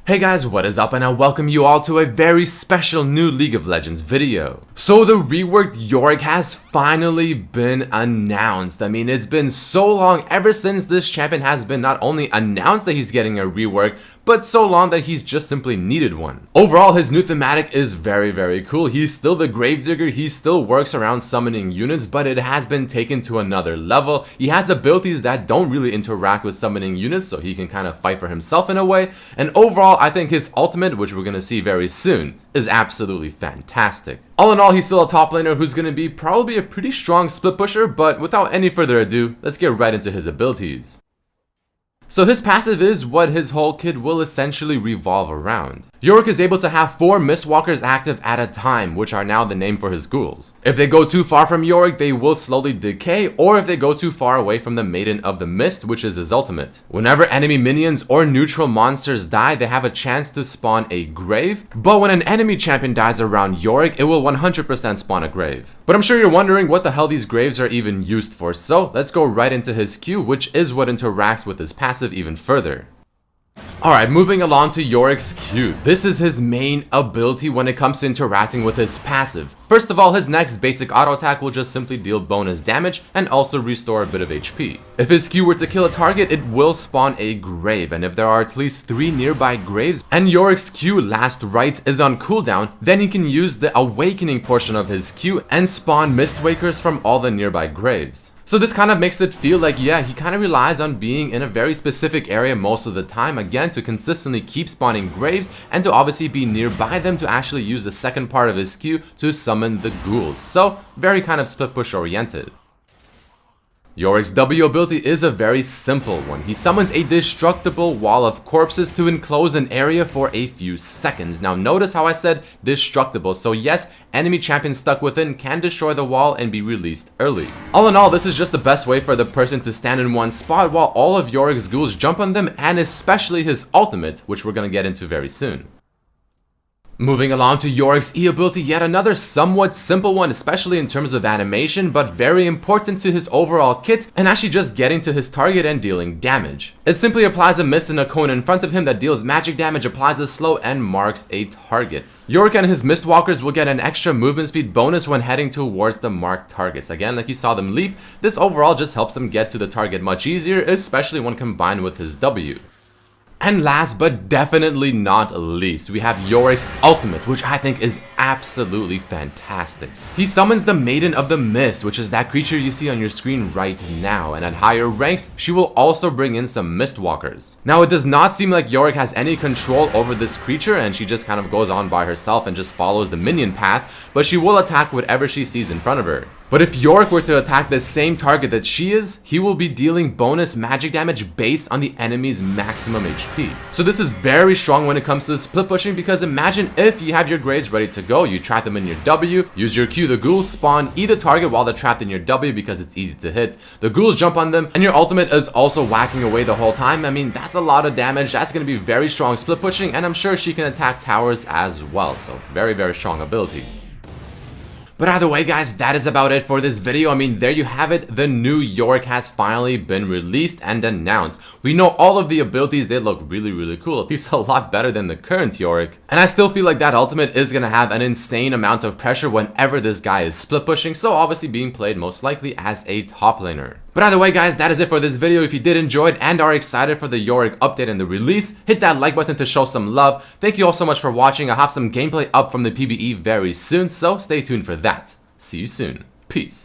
Hey guys, what is up, and I welcome you all to a very special new League of Legends video. So the reworked YORICK has finally been announced. I mean, it's been so long ever since this champion has been not only announced that he's getting a rework, but so long that he's just simply needed one. Overall, his new thematic is very cool. He's still the Gravedigger, he still works around summoning units, but it has been taken to another level. He has abilities that don't really interact with summoning units, so he can kind of fight for himself in a way. And overall, I think his ultimate, which we're going to see very soon, is absolutely fantastic. All in all, he's still a top laner who's going to be probably a pretty strong split pusher, but without any further ado, let's get right into his abilities. So his passive is what his whole kit will essentially revolve around. YORICK is able to have 4 Mistwalkers active at a time, which are now the name for his ghouls. If they go too far from YORICK, they will slowly decay, or if they go too far away from the Maiden of the Mist, which is his ultimate. Whenever enemy minions or neutral monsters die, they have a chance to spawn a grave, but when an enemy champion dies around YORICK, it will 100% spawn a grave. But I'm sure you're wondering what the hell these graves are even used for, so let's go right into his Q, which is what interacts with his passive even further. Alright, moving along to YORICK's Q. This is his main ability when it comes to interacting with his passive. First of all, his next basic auto attack will just simply deal bonus damage and also restore a bit of HP. If his Q were to kill a target, it will spawn a grave, and if there are at least 3 nearby graves and YORICK's Q last rites is on cooldown, then he can use the awakening portion of his Q and spawn Mistwakers from all the nearby graves. So this kind of makes it feel like, yeah, he kind of relies on being in a very specific area most of the time, again, to consistently keep spawning graves and to obviously be nearby them to actually use the second part of his Q to summon the ghouls. So very kind of split push oriented. YORICK's W ability is a very simple one. He summons a destructible wall of corpses to enclose an area for a few seconds. Now notice how I said destructible, so yes, enemy champions stuck within can destroy the wall and be released early. All in all, this is just the best way for the person to stand in one spot while all of YORICK's ghouls jump on them, and especially his ultimate, which we're gonna get into very soon. Moving along to YORICK's E ability, yet another somewhat simple one, especially in terms of animation, but very important to his overall kit and actually just getting to his target and dealing damage. It simply applies a mist in a cone in front of him that deals magic damage, applies a slow, and marks a target. YORICK and his Mistwalkers will get an extra movement speed bonus when heading towards the marked targets. Again, like you saw them leap, this overall just helps them get to the target much easier, especially when combined with his W. And last but definitely not least, we have YORICK's ultimate, which I think is absolutely fantastic. He summons the Maiden of the Mist, which is that creature you see on your screen right now, and at higher ranks, she will also bring in some Mistwalkers. Now, it does not seem like YORICK has any control over this creature, and she just kind of goes on by herself and just follows the minion path, but she will attack whatever she sees in front of her. But if YORICK were to attack the same target that she is, he will be dealing bonus magic damage based on the enemy's maximum HP. So this is very strong when it comes to split pushing, because imagine if you have your graves ready to go, you trap them in your W, use your Q, the ghouls spawn, eat the target while they're trapped in your W because it's easy to hit, the ghouls jump on them, and your ultimate is also whacking away the whole time. I mean, that's a lot of damage, that's going to be very strong split pushing, and I'm sure she can attack towers as well, so very strong ability. But either way, guys, that is about it for this video. I mean, there you have it. The new YORICK has finally been released and announced. We know all of the abilities, they look really cool, at least a lot better than the current YORICK. And I still feel like that ultimate is going to have an insane amount of pressure whenever this guy is split pushing, so obviously being played most likely as a top laner. But either way, guys, that is it for this video. If you did enjoy it and are excited for the YORICK update and the release, hit that like button to show some love. Thank you all so much for watching. I'll have some gameplay up from the PBE very soon, so stay tuned for that. See you soon. Peace.